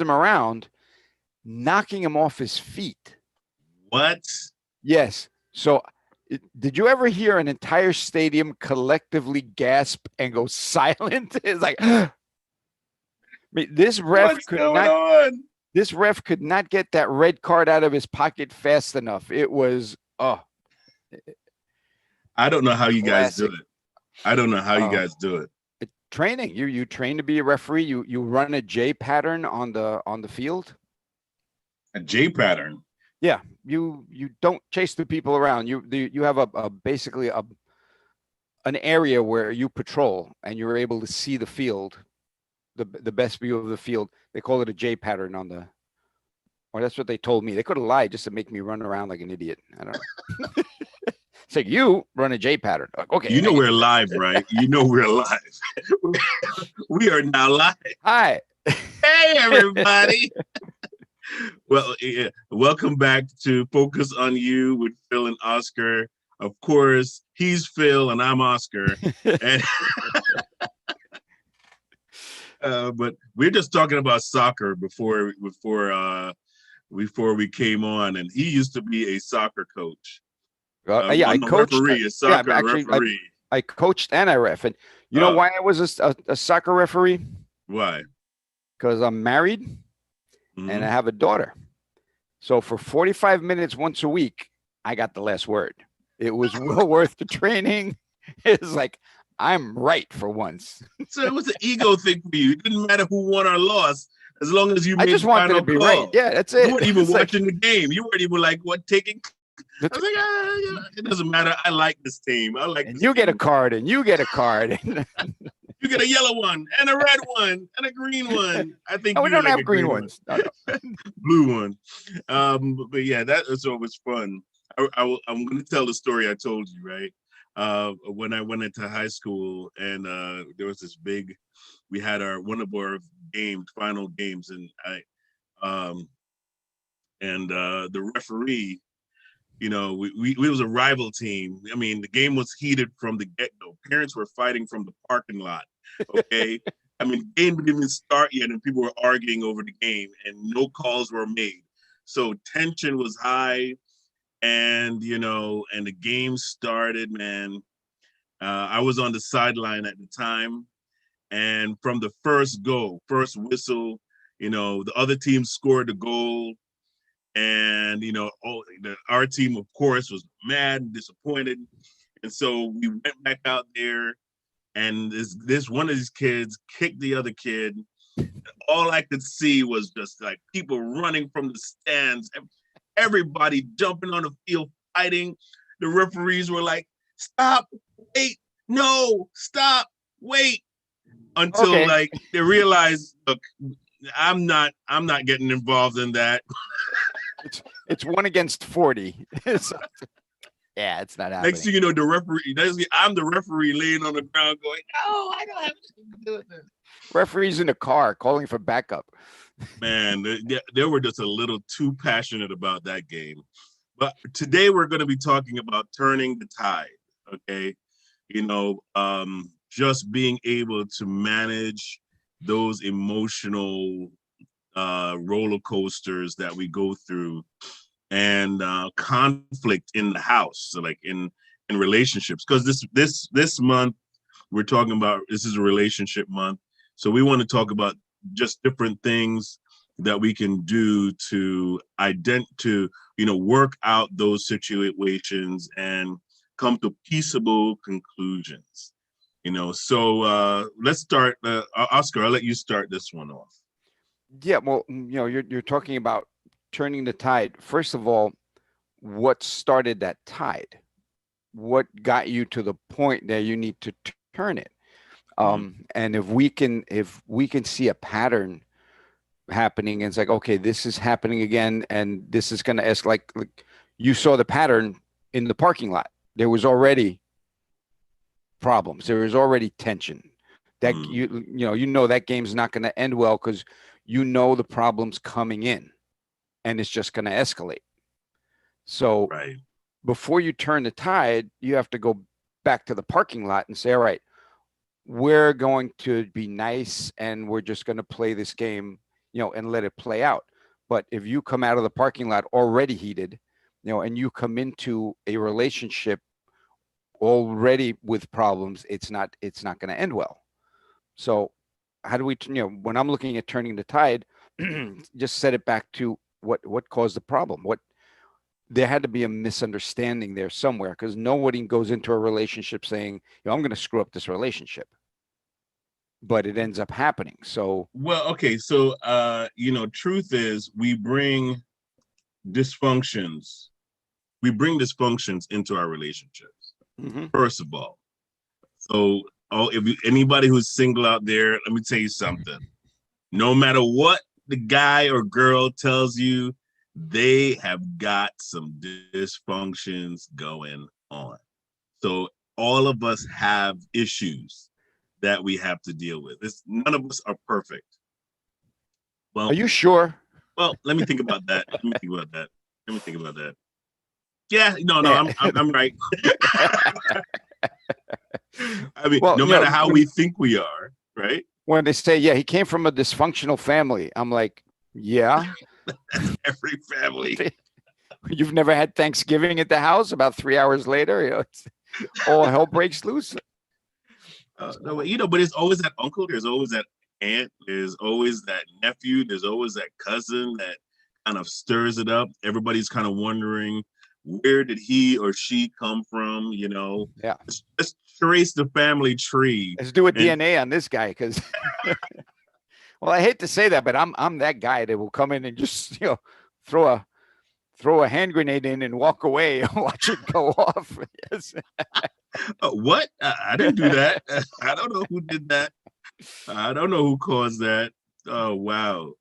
him around, knocking him off his feet. What? Yes. So did you ever hear an entire stadium collectively gasp and go silent? It's like, I mean, What's going on? this ref could not get that red card out of his pocket fast enough. It was I don't know how you guys do classic. it. I don't know how you guys do it. Training. You train to be a referee. You run a J pattern on the field. A J pattern. Yeah, you don't chase the people around. You have a basically an area where you patrol and you're able to see the field, the best view of the field. They call it a J pattern on the, or that's what they told me. They could have lied just to make me run around like an idiot. I don't know. It's like, you run a J pattern. Like, okay. You know we're live, right? You know we're live. We are now live. Hi. Hey, everybody. Well, yeah, welcome back to Focus on You with Phil and Oscar. Of course, he's Phil and I'm Oscar. And but we're just talking about soccer before we came on, and he used to be a soccer coach. I coached. Referee, a soccer referee. I coached and I ref, and you know why I was a soccer referee? Why? Because I'm married and I have a daughter. So for 45 minutes once a week, I got the last word. It was well worth the training. It's like, I'm right for once. So it was an ego thing for you. It didn't matter who won or lost, as long as you made I just wanted to be call. right. Yeah, that's it. You weren't even watching the game. You weren't even like, what, taking. I was like, it doesn't matter. I like this team. I like. And you get a card, and you get a card. You get a yellow one, and a red one, and a green one. I think we don't have green ones. No. Blue one. But yeah, that was always fun. I'm going to tell the story I told you, right? When I went into high school, and there was this big. We had one of our final games, and the referee. You know, we was a rival team. I mean, the game was heated from the get-go. Parents were fighting from the parking lot. Okay. I mean, the game didn't even start yet, and people were arguing over the game, and no calls were made. So tension was high, and and the game started, man. I was on the sideline at the time, and from the first whistle, the other team scored the goal. And our team, of course, was mad and disappointed, and so we went back out there, and this one of these kids kicked the other kid. All I could see was just like people running from the stands, everybody jumping on the field, fighting. The referees were like, "Stop! Wait! No! Stop! Wait!" Until like they realized, look, I'm not getting involved in that. It's 1 against 40. Yeah, it's not happening. Next thing you know, the referee, I'm the referee laying on the ground going, "No, I don't have anything to do with this." Referees in the car calling for backup. Man, they were just a little too passionate about that game. But today we're going to be talking about turning the tide, okay? Just being able to manage those emotional roller coasters that we go through, and conflict in the house, so like in relationships, because this month we're talking about, this is a relationship month, so we want to talk about just different things that we can do to work out those situations and come to peaceable conclusions. So let's start. Oscar, I'll let you start this one off. Yeah, well, you're talking about turning the tide. First of all, what started that tide? What got you to the point that you need to turn it? And if we can see a pattern happening, and it's like, okay, this is happening again, and this is going to escalate. Like you saw the pattern in the parking lot. There was already problems. There was already tension. That that game's not going to end well because the problem's coming in, and it's just going to escalate. So before you turn the tide, you have to go back to the parking lot and say, all right, we're going to be nice, and we're just going to play this game and let it play out. But if you come out of the parking lot already heated, and you come into a relationship already with problems, it's not going to end well. So how do we, when I'm looking at turning the tide, just set it back to what caused the problem? There had to be a misunderstanding there somewhere, because nobody goes into a relationship saying, I'm going to screw up this relationship, but it ends up happening. So, well, okay. So, truth is dysfunctions. We bring dysfunctions into our relationships. mhm. First of all. So, anybody who's single out there, let me tell you something. No matter what the guy or girl tells you, they have got some dysfunctions going on. So all of us have issues that we have to deal with. None of us are perfect. Are Well, you sure? let me think about that. Let me think about that. Yeah, no, Yeah. I'm right. I mean, Well, no matter how we think we are, right? when they say, yeah, he came from a dysfunctional family, I'm like, yeah. Every family. You've never had Thanksgiving at the house? About 3 hours later, all hell breaks loose. No, but it's always that uncle. There's always that aunt. There's always that nephew. There's always that cousin that kind of stirs it up. Everybody's kind of wondering, where did he or she come from? Yeah. Let's trace the family tree. Let's do a And DNA on this guy, because well, I hate to say that, but I'm that guy that will come in and just throw a throw a hand grenade in and walk away and watch it go off. Yes. what? I didn't do that. I don't know who did that. I don't know who caused that. Oh wow,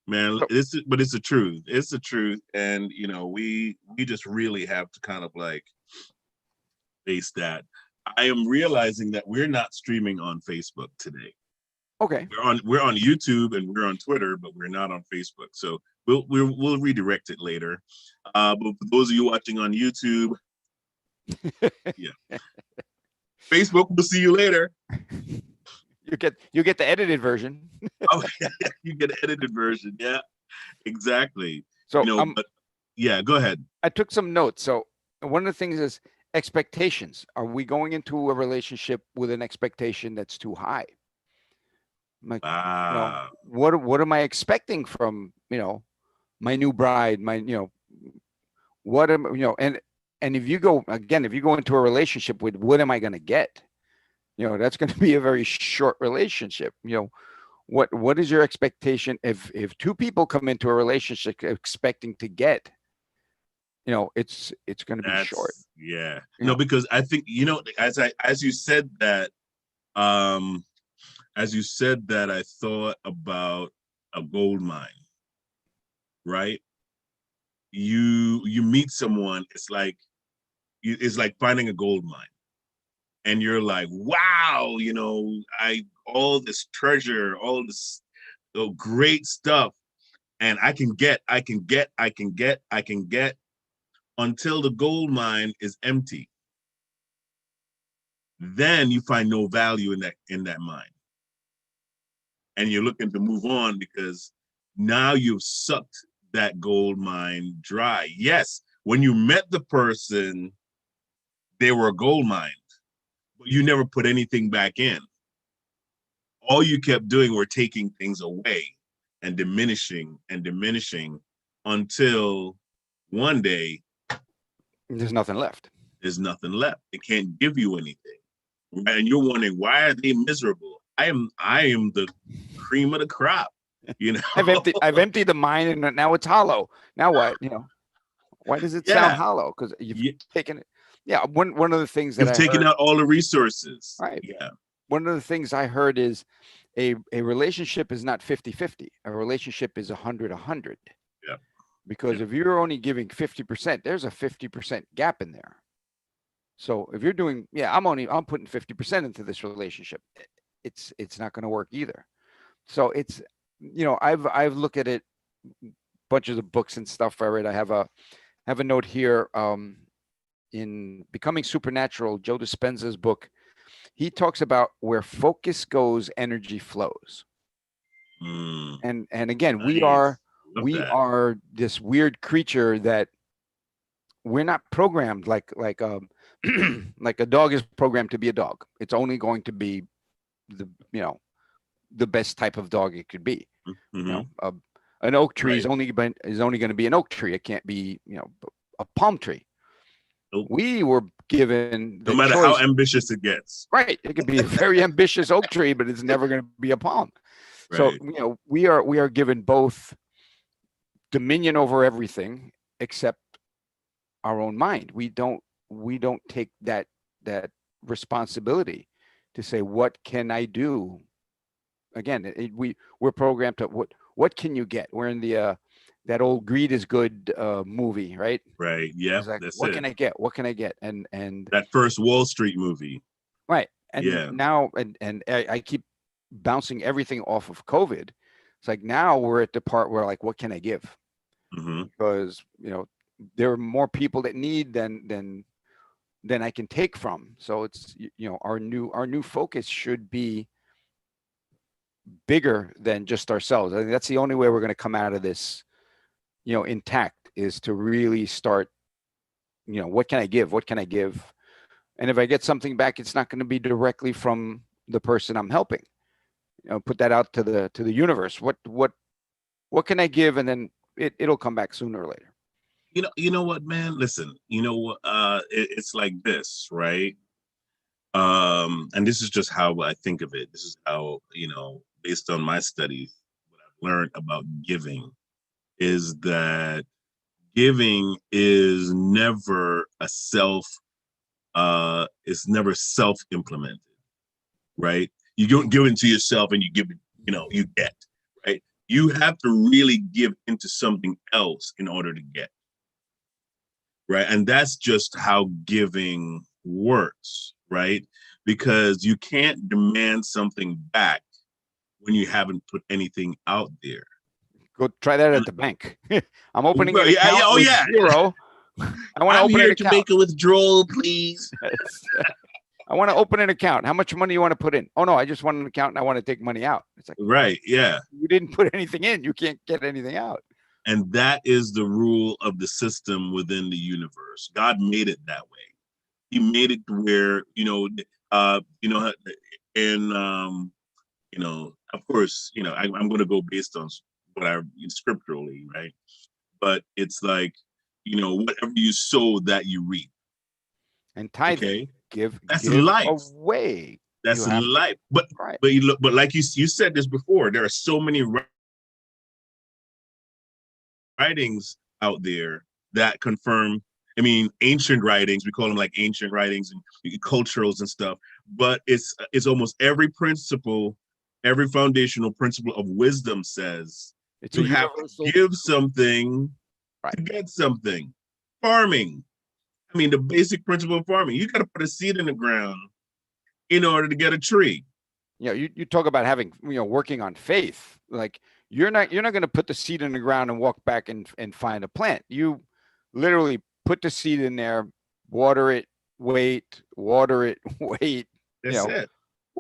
man! But it's the truth. It's the truth, and we just really have to kind of like face that. I am realizing that we're not streaming on Facebook today. Okay. We're on YouTube and we're on Twitter, but we're not on Facebook. So we'll redirect it later. But for those of you watching on YouTube, yeah, Facebook. We'll see you later. You get the edited version. Oh, you get an edited version. Yeah, exactly. So But yeah, go ahead. I took some notes. So one of the things is expectations. Are we going into a relationship with an expectation that's too high? Like, what am I expecting from, my new bride, what am, and if you go into a relationship with what am I going to get? That's going to be a very short relationship. What is your expectation if two people come into a relationship expecting to get, it's going to be short. Yeah. No, because I think, as you said that, I thought about a gold mine, right? You meet someone, it's like finding a gold mine. And you're like, wow, all this treasure, all this great stuff. And I can get until the gold mine is empty. Then you find no value in that mine. And you're looking to move on because now you've sucked that gold mine dry. Yes, when you met the person, they were a gold mine, but you never put anything back in. All you kept doing were taking things away and diminishing until one day There's nothing left. There's nothing left. It can't give you anything. Right? And you're wondering, why are they miserable? I am the cream of the crop. I've emptied the mine and now it's hollow. Now what? Why does it sound hollow? Because you've taken it. Yeah. One of the things that you've taken out all the resources. Right. Yeah. One of the things I heard is a relationship is not 50-50. A relationship is 100-100. Yeah. Because if you're only giving 50%, there's a 50% gap in there. So if you're doing, I'm putting 50% into this relationship, it's not going to work either. So it's, I've looked at it, bunches of books and stuff I read. I have a note here, in Becoming Supernatural, Joe Dispenza's book. He talks about where focus goes, energy flows. Mm, And again, nice. Love we that. are this weird creature that we're not programmed like a dog is programmed to be a dog. It's only going to be the the best type of dog it could be. You Mm-hmm. know, an oak tree Right. is only going to be an oak tree. It can't be a palm tree. Nope. We were given the No matter how choice. ambitious it gets. Right, it could be a very ambitious oak tree, but it's never going to be a palm. So Right. we are given both dominion over everything except our own mind. We don't take that responsibility to say, what can I do? Again, we're programmed to what can you get? We're in the that old greed is good movie, right? Right. Yep. It's like, That's what it. can I get? What can I get? And That first Wall Street movie. right. And Yeah. now and I keep bouncing everything off of COVID. It's like now we're at the part where, like, what can I give? Mm-hmm. Because there are more people that need than I can take from. So it's our new focus should be bigger than just ourselves. I think that's the only way we're going to come out of this, intact, is to really start, what can I give? What can I give? And if I get something back, it's not going to be directly from the person I'm helping. Put that out to the universe. What can I give? And then it'll come back sooner or later. You know what, man? Listen, what it's like this, right? And this is just how I think of it. This is how, based on my studies, what I've learned about giving is that giving is never it's never self-implemented, right? You don't give into yourself and you give it, you get, right? You have to really give into something else in order to get, right? And that's just how giving works, right? Because you can't demand something back when you haven't put anything out there. Go try that And, at the bank. I'm opening an yeah, account oh with yeah, Jaro. I want to I'm open an here to account. make a withdrawal, please. I want to open an account. How much money you want to put in? Oh no, I just want an account and I want to take money out. It's like, Right, yeah. you didn't put anything in. You can't get anything out. And that is the rule of the system within the universe. God made it that way. He made it to where, and of course, I'm going to go based on what I scripturally, right? But it's like, whatever you sow, that you reap. And tithing, Okay, that's give life. away. You That's have to. life. But Right. but you look, but like you said this before, there are so many writings out there that confirm. I mean, ancient writings. We call them like ancient writings and culturals and stuff. But it's almost every principle, every foundational principle of wisdom says It's a you have to universal. give something Right. to get something. Farming. I mean, the basic principle of farming. You got to put a seed in the ground in order to get a tree. You talk about having, working on faith. Like, you're not going to put the seed in the ground and walk back and find a plant. You literally put the seed in there, water it, wait, water it, wait. You That's know, it.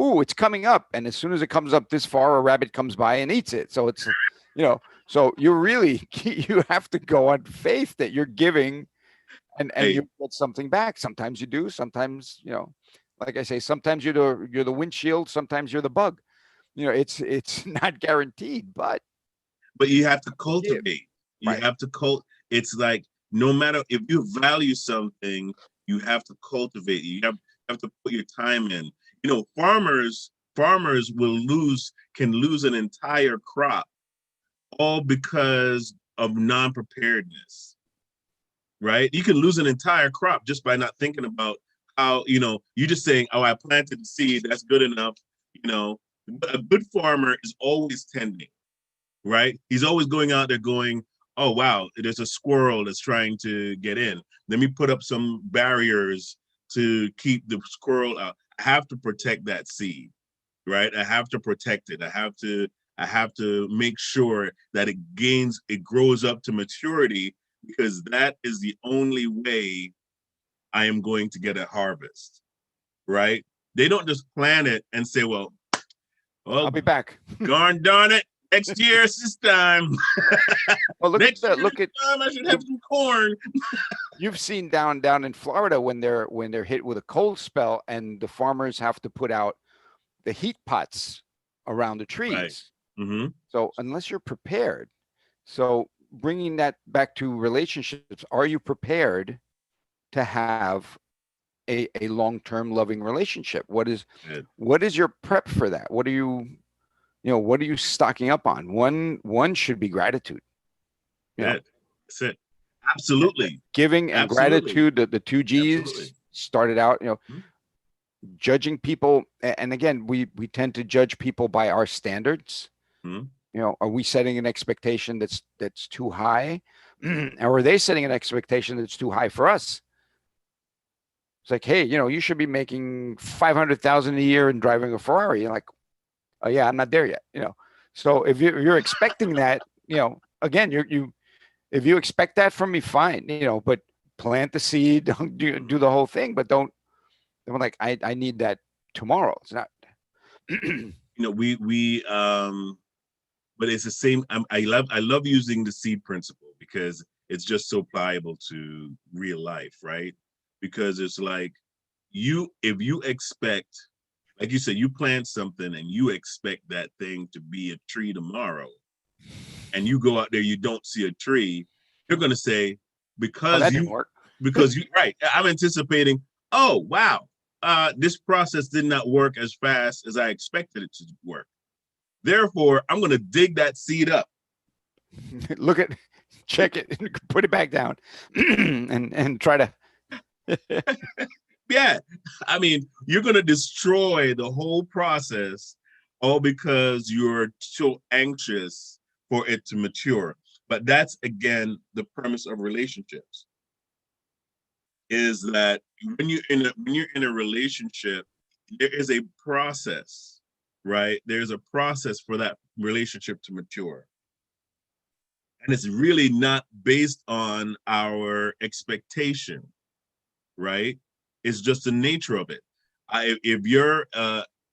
ooh, it's coming up, and as soon as it comes up this far, a rabbit comes by and eats it. So it's, so you really you have to go on faith that you're giving, and Hey, you get something back. Sometimes you do. Sometimes, like I say, sometimes you're the windshield. Sometimes you're the bug. It's not guaranteed, but but you have to give. cultivate. You Right. have to It's like no matter if you value something, you have to cultivate. You have to put your time in. Farmers can lose an entire crop all because of non-preparedness, right? You can lose an entire crop just by not thinking about how, you just saying, oh, I planted the seed, that's good enough. You know, a good farmer is always tending, right? He's always going out there going, oh, wow, there's a squirrel that's trying to get in. Let me put up some barriers to keep the squirrel out. I have to protect that seed, right? I have to protect it. I have to make sure that it grows up to maturity, because that is the only way I am going to get a harvest, right? They don't just plant it and say, well, I'll be back. darn it, Next year, it's this time. Well, Next year, look this at time I should have some corn. you've seen down in Florida when they're hit with a cold spell and the farmers have to put out the heat pots around the Right. trees. Mm-hmm. So unless you're prepared, so bringing that back to relationships, are you prepared to have a long-term loving relationship? Good. What is your prep for that? What are what are you stocking up on? One should be gratitude. You know, Good. That's it. Absolutely. giving and Absolutely. gratitude, the two Absolutely. G's started out, Mhm. judging people. And again, we tend to judge people by our standards. Mhm. Are we setting an expectation that's too high? Or are they setting an expectation that's too high for us? It's like, hey, you should be making 500,000 a year and driving a Ferrari. You're like, oh yeah, I'm not there yet. So if you're expecting that, again, if you expect that from me, fine, but plant the seed, do the whole thing, but don't like, I need that tomorrow. It's not. We but it's the same. I love using the seed principle because it's just so pliable to real life, right? Because it's like if you expect, like you said, you plant something and you expect that thing to be a tree tomorrow, and you go out there, you don't see a tree, you're gonna say, Oh, because that you didn't work. right, I'm anticipating, oh wow, this process did not work as fast as I expected it to work. Therefore, I'm gonna dig that seed up. Look at, check it, put it back down, and try to. Yeah. I mean, you're gonna destroy the whole process all because you're so anxious for it to mature. But that's again the premise of relationships, is that when you're in a relationship, there is a process, right? There's a process for that relationship to mature. And it's really not based on our expectation, right? It's just the nature of it. If you're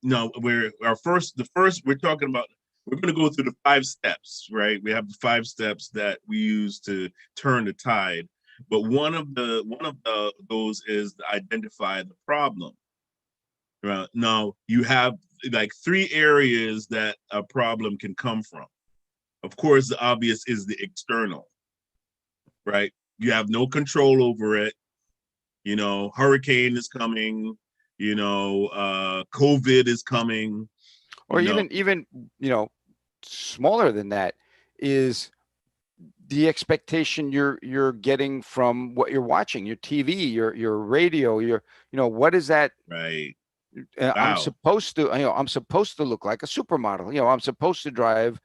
no, we're our first the first we're talking about, we're going to go through the 5 steps, right? We have the 5 steps that we use to turn the tide, but one of the those is to identify the problem. Right? Now you have like 3 areas that a problem can come from. Of course, the obvious is the external, right? You have no control over it. Hurricane is coming, COVID is coming, Or you know, even smaller than that is the expectation you're getting from what you're watching, your TV, your radio, what is that? right. I'm Wow. supposed to, I'm supposed to look like a supermodel. I'm supposed to drive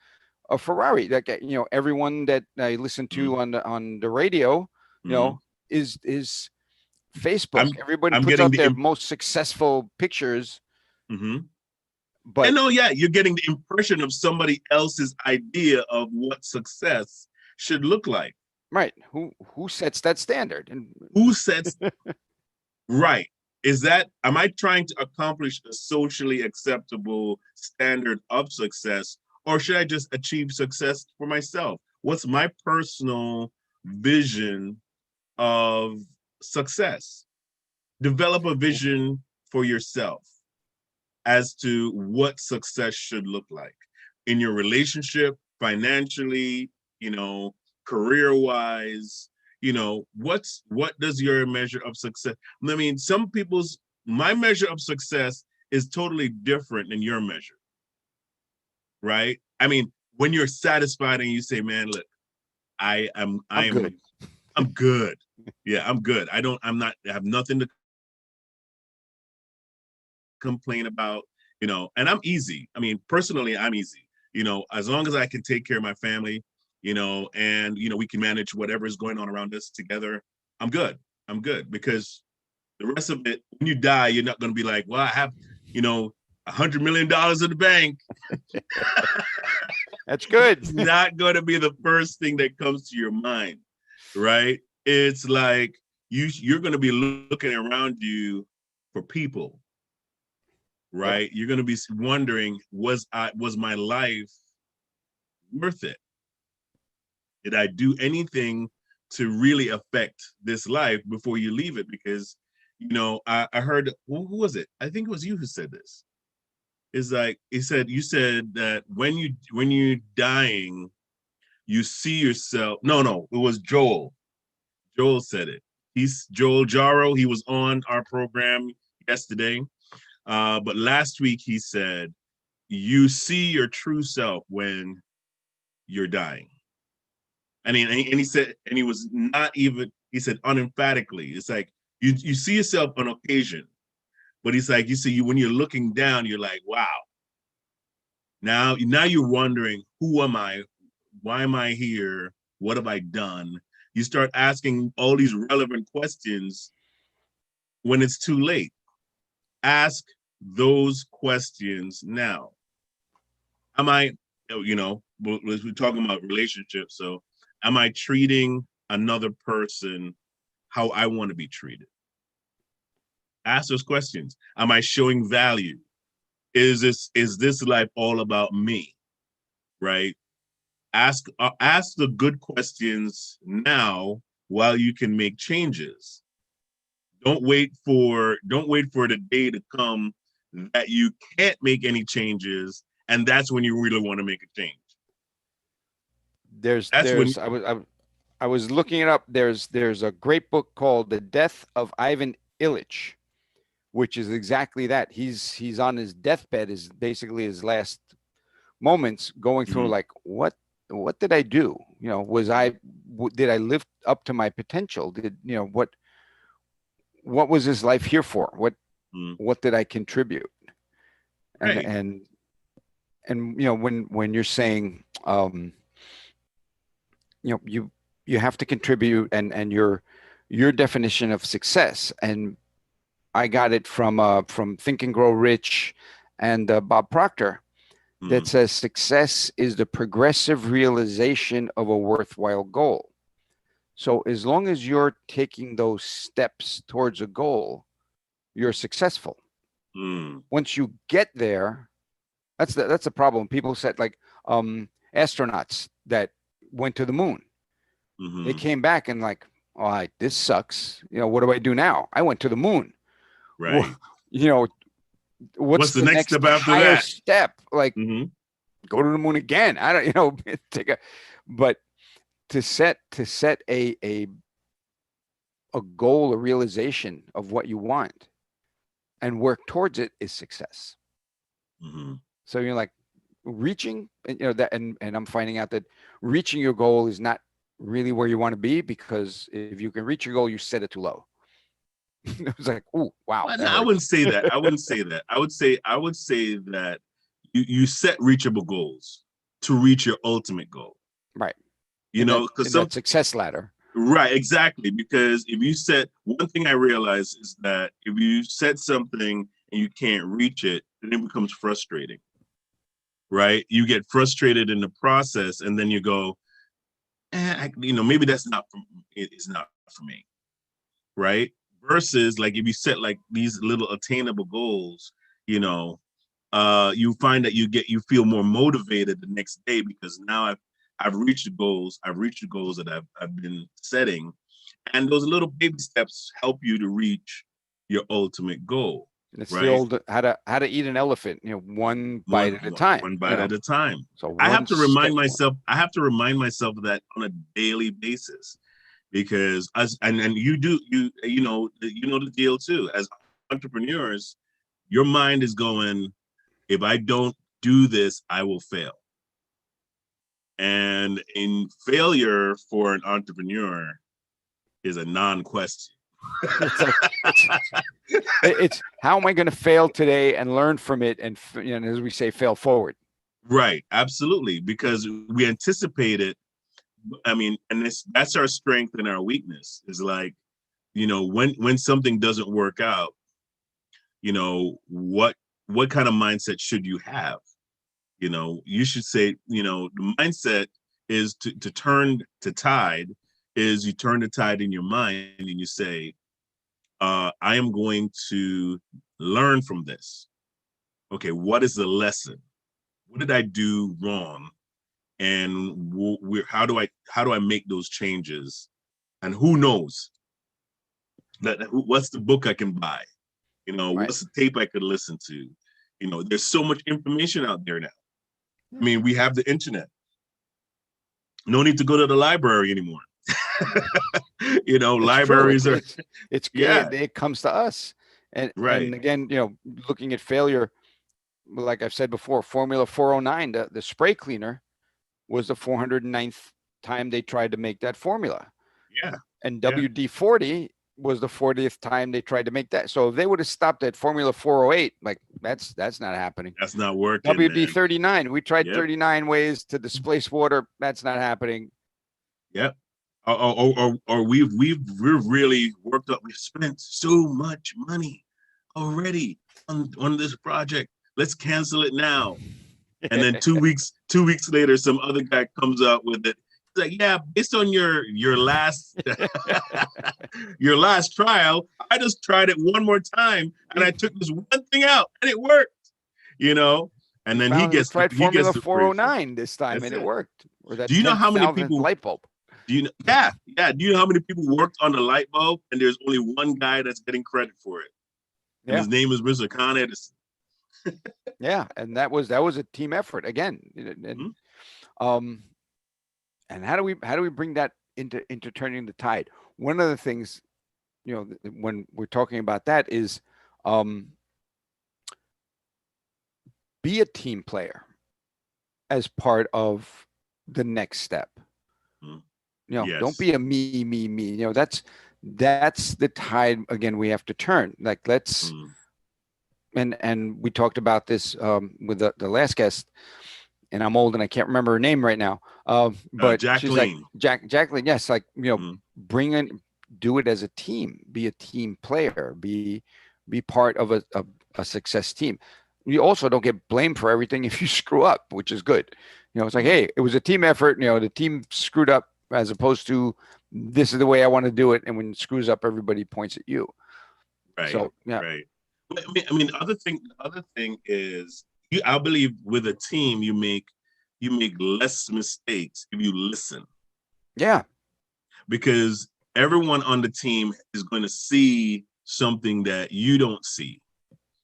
a Ferrari. Like, everyone that I listen Mm-hmm. to on the radio, you Mm-hmm. know, is Facebook. I'm Everybody I'm puts getting out the their most successful pictures, mm-hmm. but And no, yeah, you're getting the impression of somebody else's idea of what success should look like. right, who sets that standard? And Who sets right? Am I trying to accomplish a socially acceptable standard of success, or should I just achieve success for myself? What's my personal vision of success? Develop a vision for yourself as to what success should look like in your relationship, financially, you know, career wise. What does your measure of success? I mean, my measure of success is totally different than your measure, right? I mean, when you're satisfied and you say, man, look, I am I I'm am good. I'm good. Yeah, I'm good. I have nothing to complain about, and I'm easy. I mean, personally, I'm easy, as long as I can take care of my family, and, we can manage whatever is going on around us together. I'm good. I'm good because the rest of it, when you die, you're not going to be like, well, I have, $100 million in the bank. That's good. It's not going to be the first thing that comes to your mind, right? It's like you're going to be looking around you for people, Yeah. right? You're going to be wondering, was my life worth it? Did I do anything to really affect this life before you leave it? Because, I heard, who was it? I think it was you who said this. It's like, you said that when you're dying, you see yourself. No, it was Joel. Joel said it. He's Joel Jaro. He was on our program yesterday. But last week he said, you see your true self when you're dying. And he said, and he was not even, he said unemphatically, it's like you see yourself on occasion, but he's like, you see, when you're looking down, you're like, wow. Now you're wondering, who am I? Why am I here? What have I done? You start asking all these relevant questions when it's too late. Ask those questions now. Am I, we're talking about relationships. So am I treating another person how I want to be treated? Ask those questions. Am I showing value? Is this life all about me? Right? Ask the good questions now while you can make changes. Don't wait for the day to come that you can't make any changes, and that's when you really want to make a change. There's That's when there's I was looking it up. There's a great book called The Death of Ivan Illich, which is exactly that. He's on his deathbed, is basically his last moments, going through like, what did I do? Did I live up to my potential? What was this life here for? What did I contribute? And right. when you're saying, you have to contribute, and your definition of success, and I got it from Think and Grow Rich and Bob Proctor, that says success is the progressive realization of a worthwhile goal. So as long as you're taking those steps towards a goal, you're successful. Once you get there, that's the problem. People said, like, astronauts that went to the moon. They came back and like, all right, this sucks. What do I do now? I went to the moon. Right. What's the next step after higher that? step? Like, go to the moon again. I don't, but to set a goal, a realization of what you want, and work towards it is success. So you're like reaching, that, and I'm finding out that reaching your goal is not really where you want to be, because if you can reach your goal, you set it too low. It was like, oh wow. Well, no, I wouldn't say that. I wouldn't say that. I would say that you set reachable goals to reach your ultimate goal. Right. Because that success ladder. Right, exactly. Because if you set, one thing I realize is that if you set something and you can't reach it, then it becomes frustrating. Right? You get frustrated in the process, and then you go, maybe that's not for, it's not for me. Right? Versus, like, if you set like these little attainable goals, you find that you feel more motivated the next day, because now I've reached the goals. I've reached the goals that I've been setting, and those little baby steps help you to reach your ultimate goal. It's right? the old how to eat an elephant, one bite at a time. One bite at a time. So I have to remind myself. I have to remind myself of that on a daily basis, because and you do you know the deal too. As entrepreneurs, your mind is going, if I don't do this, I will fail. And in failure for an entrepreneur is a non-question. It's how am I going to fail today and learn from it, and as we say, fail forward. Right, absolutely, because we anticipate it. I mean, and that's our strength and our weakness. Is like, when something doesn't work out, what kind of mindset should you have? You should say, the mindset is to turn to tide, is you turn the tide in your mind and you say, I am going to learn from this. Okay, what is the lesson? What did I do wrong? and how do I make those changes, and who knows what's the book I can buy, Right. what's the tape I could listen to. There's so much information out there now. I mean, we have the internet. No need to go to the library anymore. It's true. Libraries are, yeah, It comes to us. right. And again, looking at failure, like I've said before, Formula 409, the spray cleaner was the 409th time they tried to make that formula. Yeah. And Yeah. WD-40 was the 40th time they tried to make that. So if they would have stopped at Formula 408, like that's not happening. That's not working. WD-39, we tried Yep. 39 ways to displace water. That's not happening. Yep. Or we've really worked up. We've spent so much money already on this project. Let's cancel it now. And then 2 weeks later, some other guy comes out with it. It's like, yeah, based on your last your last trial, I just tried it one more time and I took this one thing out and it worked. And then he tried Formula the 409 this time and it worked. Or that do you know how many people light bulb? Do you know? Yeah. Do you know how many people worked on the light bulb and there's only one guy that's getting credit for it? And his name is Mr. Con Edison. Yeah, and that was a team effort again. And and how do we bring that into turning the tide? One of the things, when we're talking about that is be a team player as part of the next step. Yes. Don't be a me. That's the tide again we have to turn. Like let's and we talked about this with the last guest, and I'm old and I can't remember her name right now. But she's like Jacqueline, yes, like bring in, do it as a team, be a team player, be part of a success team. You also don't get blamed for everything if you screw up, which is good. It's like, hey, it was a team effort. The team screwed up, as opposed to this is the way I want to do it. And when it screws up, everybody points at you. Right. So yeah. Right. I mean, the other thing is, I believe with a team, you make less mistakes if you listen. Yeah. Because everyone on the team is going to see something that you don't see.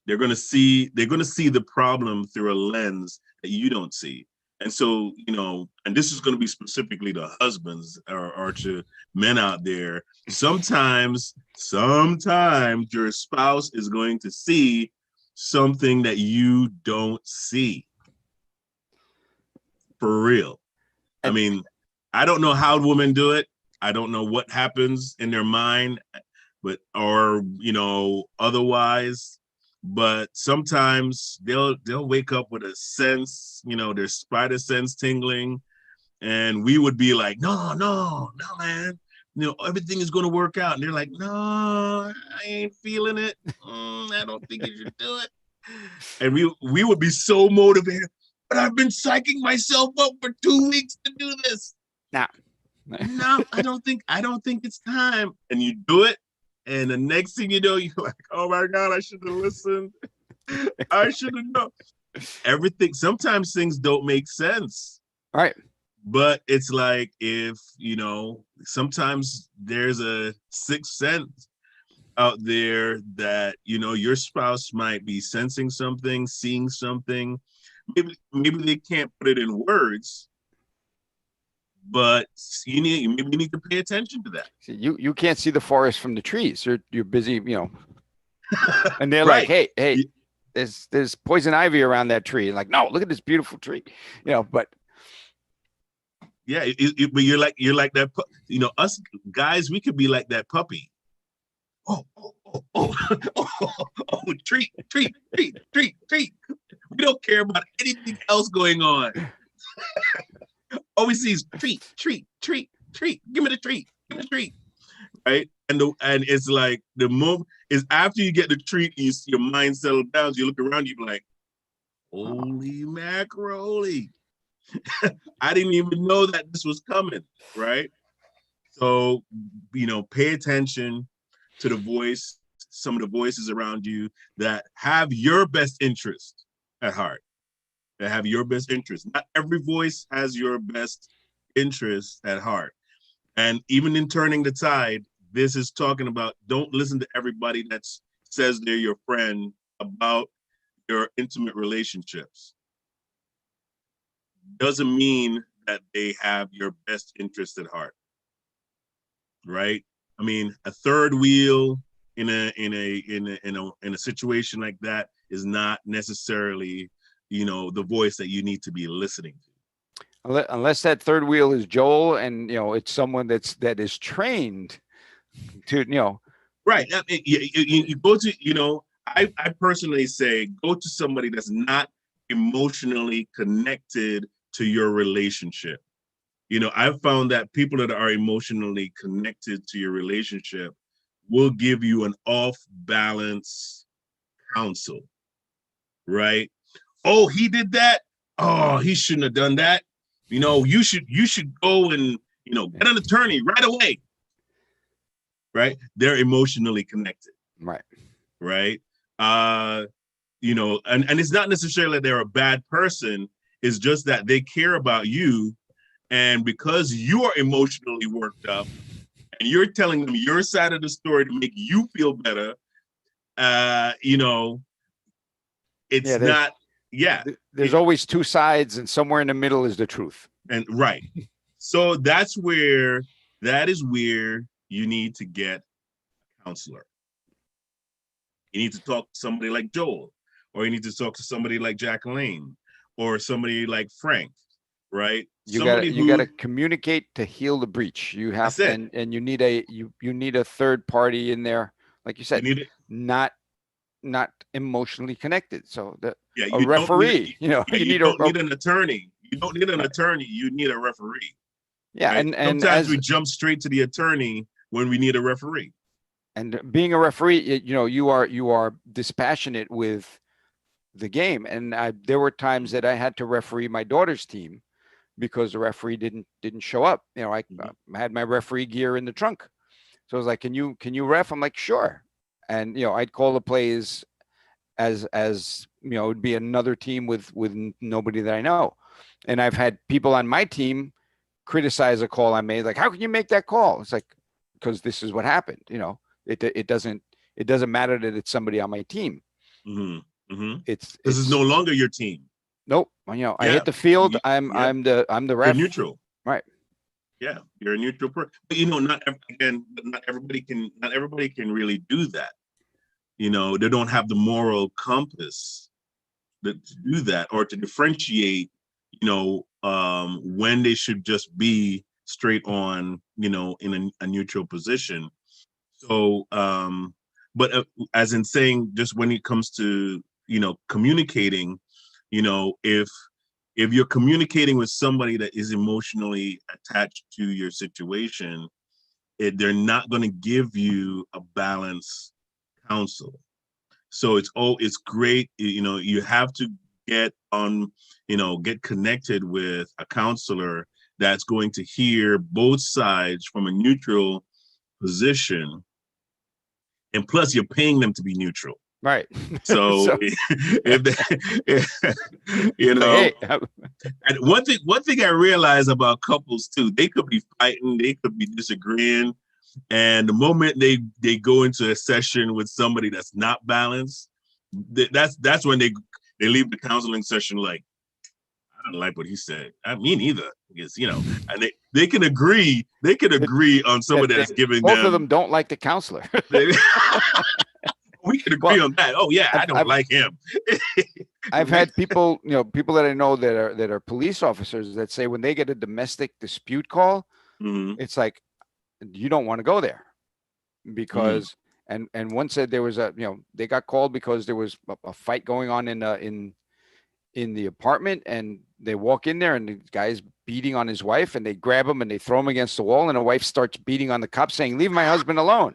They're going to see the problem through a lens that you don't see. And so, and this is going to be specifically to husbands or to men out there. Sometimes your spouse is going to see something that you don't see. For real. I mean, I don't know how women do it. I don't know what happens in their mind, or otherwise. But sometimes they'll wake up with a sense, their spider sense tingling, and we would be like, no, man, everything is going to work out. And they're like, no, I ain't feeling it. I don't think you should do it. And we would be so motivated, but I've been psyching myself up for 2 weeks to do this. No, I don't think it's time. And you do it. And the next thing you know, you're like, oh my God, I should have listened. I should have known. Everything, sometimes things don't make sense. All right. But it's like, if, sometimes there's a sixth sense out there that, your spouse might be sensing something, seeing something. Maybe they can't put it in words, but you need to pay attention to that. See, you can't see the forest from the trees. You're busy, and they're right. like, hey, there's poison ivy around that tree. Like, no, look at this beautiful tree, but yeah, but you're like that. Us guys, we could be like that puppy. Oh, treat. We don't care about anything else going on. All we see is treat. Give me the treat. Right? And it's like the moment is after you get the treat, your mind settles down. So you look around, you be like, holy macaroni. I didn't even know that this was coming, right? So, pay attention to some of the voices around you that have your best interest at heart. that have your best interest. Not every voice has your best interest at heart. And even in turning the tide, this is talking about don't listen to everybody that says they're your friend about your intimate relationships. Doesn't mean that they have your best interest at heart, right? I mean, a third wheel in a situation like that is not necessarily, the voice that you need to be listening to. Unless that third wheel is Joel, and it's someone that is trained to Right. You go to, I personally say go to somebody that's not emotionally connected to your relationship. I've found that people that are emotionally connected to your relationship will give you an off balance counsel, right? Oh, he did that. Oh, he shouldn't have done that. You should go and get an attorney right away. Right? They're emotionally connected. Right. Right. And it's not necessarily they're a bad person. It's just that they care about you. And because you are emotionally worked up and you're telling them your side of the story to make you feel better, it's not, There's always two sides, and somewhere in the middle is the truth. And right. So that is where you need to get a counselor. You need to talk to somebody like Joel, or you need to talk to somebody like Jacqueline, or somebody like Frank, right? You got to communicate to heal the breach. You have to, and you need you need a third party in there, like you said, not emotionally connected. So a referee, you don't need an attorney. You don't need an attorney. You need a referee. Yeah, right? And sometimes we jump straight to the attorney when we need a referee. And being a referee, you are dispassionate with the game. And there were times that I had to referee my daughter's team because the referee didn't show up. I had my referee gear in the trunk, so I was like, "Can you ref?" I'm like, "Sure." And I'd call the plays as it would be another team with nobody that I know. And I've had people on my team criticize a call I made, like, "How can you make that call?" It's like, because this is what happened. It doesn't matter that it's somebody on my team. Mm-hmm. Mm-hmm. This is no longer your team. Nope. I hit the field. I'm the ref. You're neutral. Right. Yeah, you're a neutral person. But not everybody can really do that. They don't have the moral compass to do that, or to differentiate, when they should just be straight on, in a neutral position. So, but as in saying, just when it comes to, communicating, if you're communicating with somebody that is emotionally attached to your situation, they're not going to give you a balanced counsel. So it's great, you have to get connected with a counselor that's going to hear both sides from a neutral position. And plus you're paying them to be neutral. Right. So if hey, and one thing I realize about couples too, they could be fighting, they could be disagreeing. And the moment they go into a session with somebody that's not balanced, that's when they leave the counseling session like, I don't like what he said. I mean, either, because and they can agree. They can agree on somebody that's giving both of them don't like the counselor. We can agree on that. Oh yeah, I don't like him. I've had people, people that I know that are police officers that say when they get a domestic dispute call, it's like, you don't want to go there because and one said there was they got called because there was a fight going on in the apartment, and they walk in there and the guy's beating on his wife, and they grab him and they throw him against the wall, and the wife starts beating on the cop saying, "Leave my husband alone."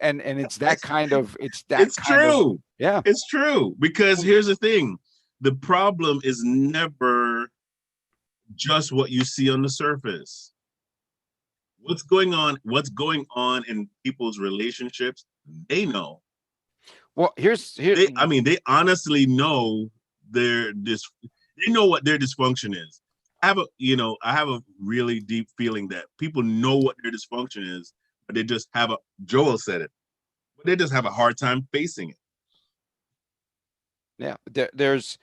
And it's that kind of it's true. Yeah, it's true, because here's the thing: the problem is never just what you see on the surface. What's going on in people's relationships, they know. Well, They honestly know they know what their dysfunction is. I have a really deep feeling that people know what their dysfunction is, but they just have Joel said it, but they just have a hard time facing it. yeah, there's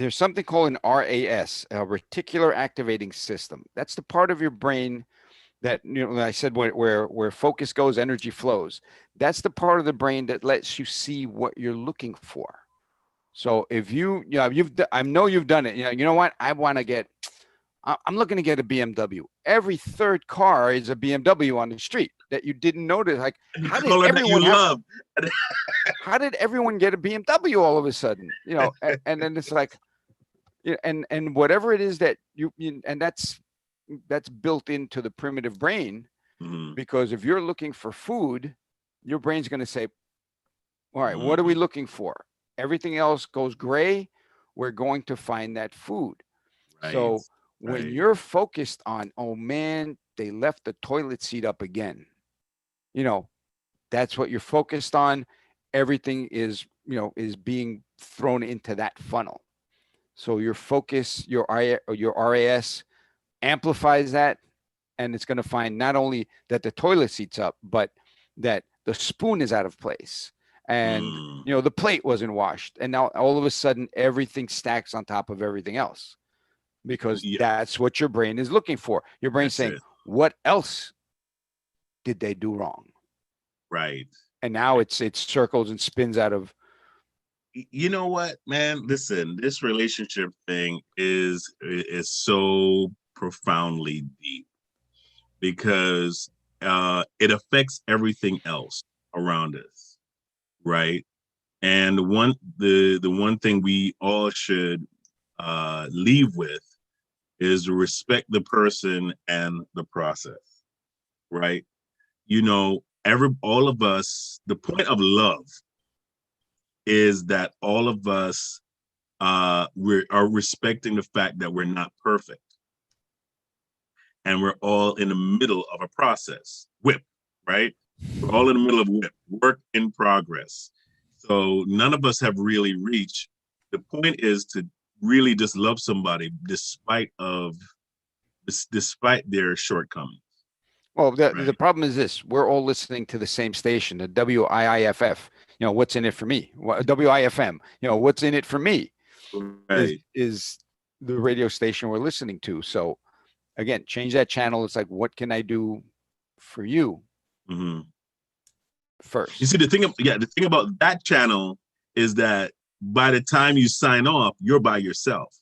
something called an RAS, a reticular activating system. That's the part of your brain that, I said where focus goes, energy flows. That's the part of the brain that lets you see what you're looking for. So if I know you've done it. You know what? I'm looking to get a BMW. Every third car is a BMW on the street that you didn't notice. Like, The color that you love. how did everyone get a BMW all of a sudden? And then it's like, and whatever it is that and that's built into the primitive brain, because if you're looking for food, your brain's going to say, all right, what are we looking for? Everything else goes gray. We're going to find that food. Right. So when you're focused on, oh man, they left the toilet seat up again, that's what you're focused on. Everything is being thrown into that funnel. So your focus, your RAS amplifies that, and it's going to find not only that the toilet seat's up, but that the spoon is out of place, and the plate wasn't washed, and now all of a sudden everything stacks on top of everything else, because that's what your brain is looking for. Your brain's saying, what else did they do wrong? Right. And now it circles and spins out of. You know what, man? Listen, this relationship thing is so profoundly deep, because it affects everything else around us, right? And the one thing we all should leave with is respect the person and the process, right? All of us, the point of love is that all of us are respecting the fact that we're not perfect, and we're all in the middle of a process. WIP, right? We're all in the middle of WIP, work in progress. So none of us have really reached. The point is to really just love somebody despite their shortcomings. Well, the problem is this: we're all listening to the same station, the WIIFF. What's in it for me? WIFM. What's in it for me? Right. Is the radio station we're listening to. So again, change that channel. It's like, what can I do for you first? You see, the thing about that channel is that by the time you sign off, you're by yourself.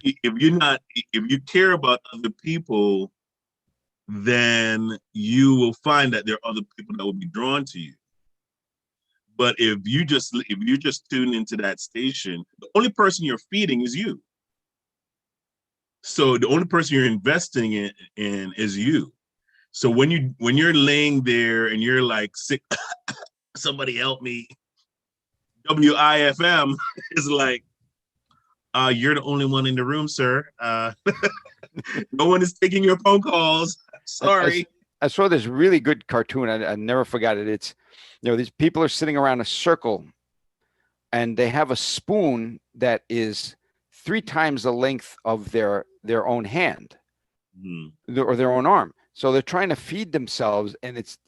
If you care about other people, then you will find that there are other people that will be drawn to you. But if you just tune into that station, the only person you're feeding is you. So the only person you're investing in is you. So when you're laying there and you're like, sick, somebody help me, WIFM is like, you're the only one in the room, sir. No one is taking your phone calls. Sorry. I saw this really good cartoon. I never forgot it. It's, these people are sitting around a circle, and they have a spoon that is 3 times the length of their own hand, or their own arm. So they're trying to feed themselves, and it's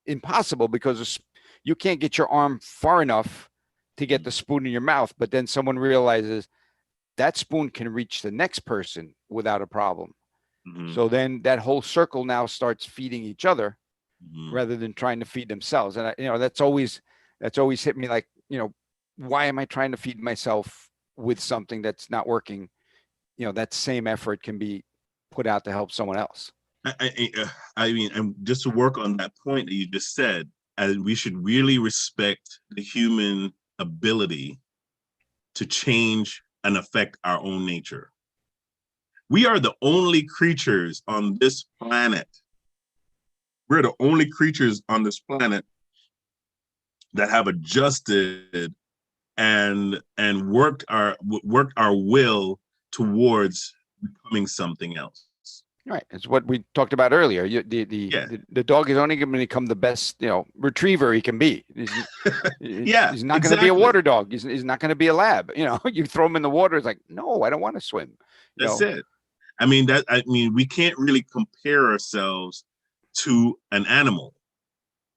impossible, because you can't get your arm far enough to get the spoon in your mouth. But then someone realizes that spoon can reach the next person without a problem. So then that whole circle now starts feeding each other rather than trying to feed themselves. And that's always hit me like, why am I trying to feed myself with something that's not working? That same effort can be put out to help someone else. I mean, and just to work on that point that you just said, and we should really respect the human ability to change and affect our own nature. We are the only creatures on this planet. We're the only creatures on this planet that have adjusted and worked our will towards becoming something else. Right. It's what we talked about earlier. Yeah, The dog is only going to become the best, retriever he can be. yeah, He's not going to be a exactly. water dog. He's not going to be a lab. You throw him in the water. It's like, no, I don't want to swim. You That's know, it. I mean, we can't really compare ourselves to an animal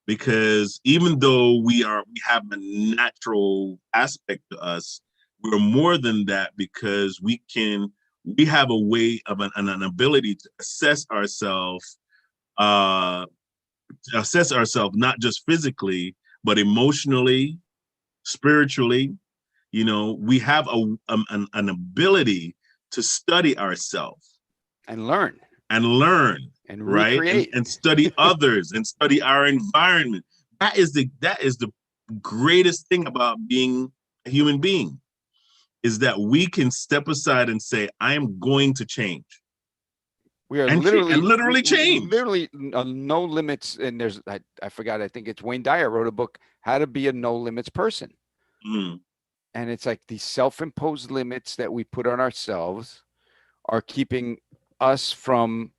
because even though we have a natural aspect to us, we're more than that because we have a way of an ability to uh assess ourselves not just physically but emotionally, spiritually. We have an ability to study ourselves and learn and learn, and right? and, recreate. and study others and study our environment. That is the greatest thing about being a human being, is that we can step aside and say, I am going to change, We are and literally, literally change. no limits. And I forgot, I think it's Wayne Dyer wrote a book, How to Be a No Limits Person. Mm, And it's like these self-imposed limits that we put on ourselves are keeping us from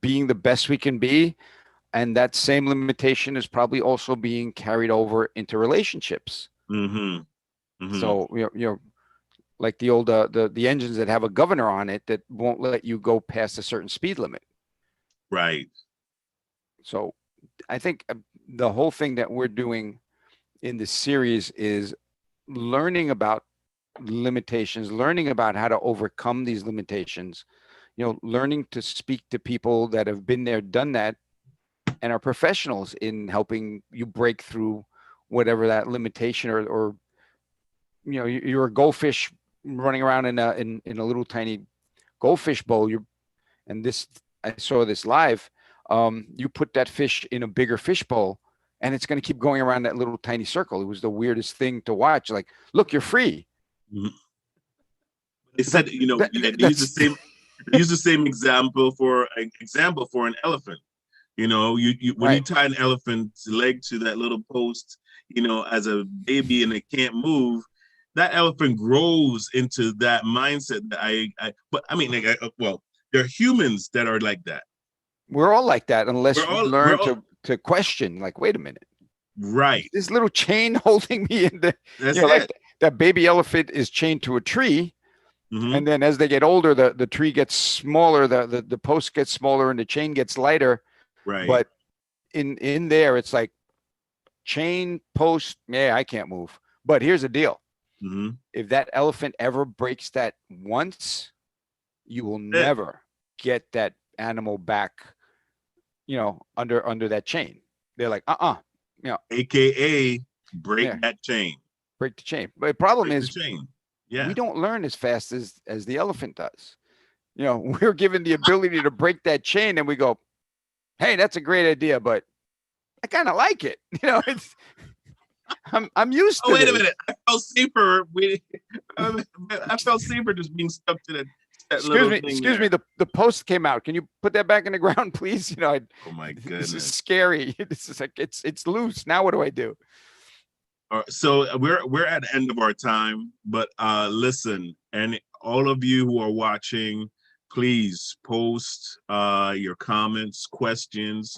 being the best we can be. And that same limitation is probably also being carried over into relationships. mm-hmm, mm-hmm. So, like the old the engines that have a governor on it that won't let you go past a certain speed limit. Right. So I think the whole thing that we're doing in this series is learning about limitations, learning about how to overcome these limitations, learning to speak to people that have been there, done that, and are professionals in helping you break through whatever that limitation, or you're a goldfish running around in a little tiny goldfish bowl. And this, I saw this live. You put that fish in a bigger fish bowl, and it's going to keep going around that little tiny circle. It was the weirdest thing to watch. Like, look, you're free. Mhm. They It's like said, yeah, that, they use the that's same they use the same example for an elephant. You when you right. tie an elephant's leg to that little post, as a baby and it can't move, that elephant grows into that mindset that but I mean, like, well, there are humans that are like that. We're all like that We're unless we all we're learn all to question. Like, wait a minute, right. this little chain holding me in the, That's like it. that baby elephant is chained to a tree. Hmm. And then as they get older, the tree gets smaller, the post gets smaller, and the chain gets lighter. But Right. in there, it's like chain post. Yeah, I can't move. But here's the deal: Hmm. if that elephant ever breaks that once, you will It. never get that animal back. Under that chain. They're like, you know, AKA break yeah, that chain. break the chain. But the problem Break the is chain. we Yeah. don't learn as fast as the elephant does. We're given the ability to break that chain, and we go, hey, that's a great idea, but I kind of like it. It's I'm used Oh, to wait a this. minute. I felt safer just being stuck to that Excuse little me, thing excuse me. there. The post came out. Can you put that back in the ground, please? Oh my This is goodness. scary. This is like it's loose. Now what do I do? All right, so we're at the end of our time, but listen, and all of you who are watching, please post your comments, questions,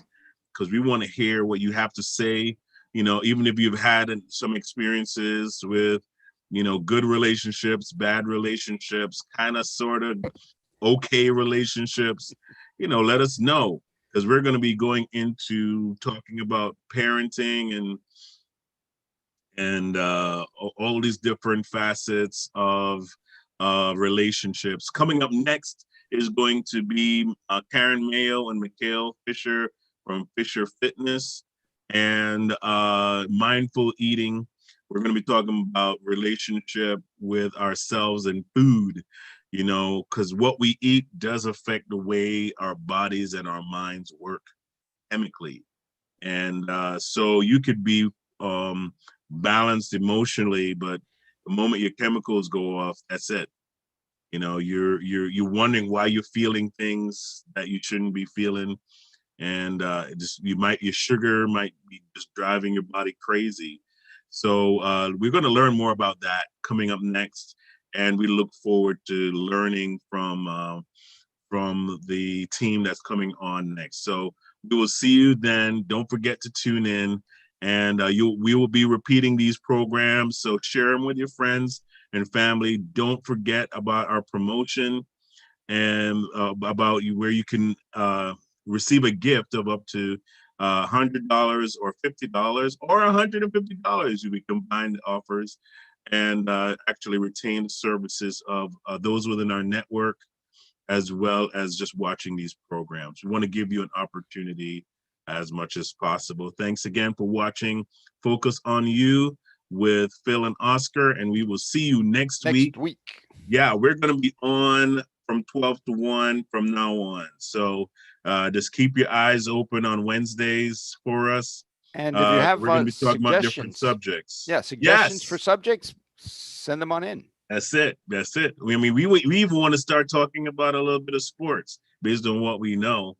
because we want to hear what you have to say. Even if you've had some experiences with, good relationships, bad relationships, kind of, sort of okay relationships, let us know, because we're going to be going into talking about parenting and all these different facets of relationships. Coming up next is going to be Karen Mayo and Mikhail Fisher from Fisher Fitness and mindful eating. We're going to be talking about relationship with ourselves and food, because what we eat does affect the way our bodies and our minds work chemically. And so you could be um, balanced emotionally, but the moment your chemicals go off, that's it. You're wondering why you're feeling things that you shouldn't be feeling, and just your sugar might be just driving your body crazy. So we're going to learn more about that coming up next, and we look forward to learning from the team that's coming on next. So we will see you then. Don't forget to tune in, and we will be repeating these programs. So share them with your friends and family. Don't forget about our promotion and about where you can receive a gift of up to $100 or $50 or $150. We combine offers and actually retain the services of those within our network, as well as just watching these programs. We want to give you an opportunity as much as possible. Thanks again for watching Focus on You with Phil and Oscar, and we will see you next week. Yeah, we're going to be on from 12 to 1 from now on. So just keep your eyes open on Wednesdays for us. And if you have we're going to be talking about different subjects. Yeah, suggestions for subjects, send them on in. That's it. That's it. I mean, we even want to start talking about a little bit of sports based on what we know.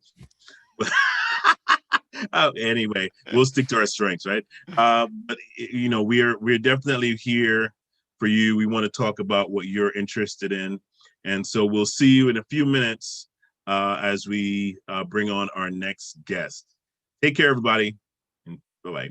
Anyway, we'll stick to our strengths, right? But you know, we're definitely here for you. We want to talk about what you're interested in, and so we'll see you in a few minutes as we bring on our next guest. Take care, everybody, and bye-bye.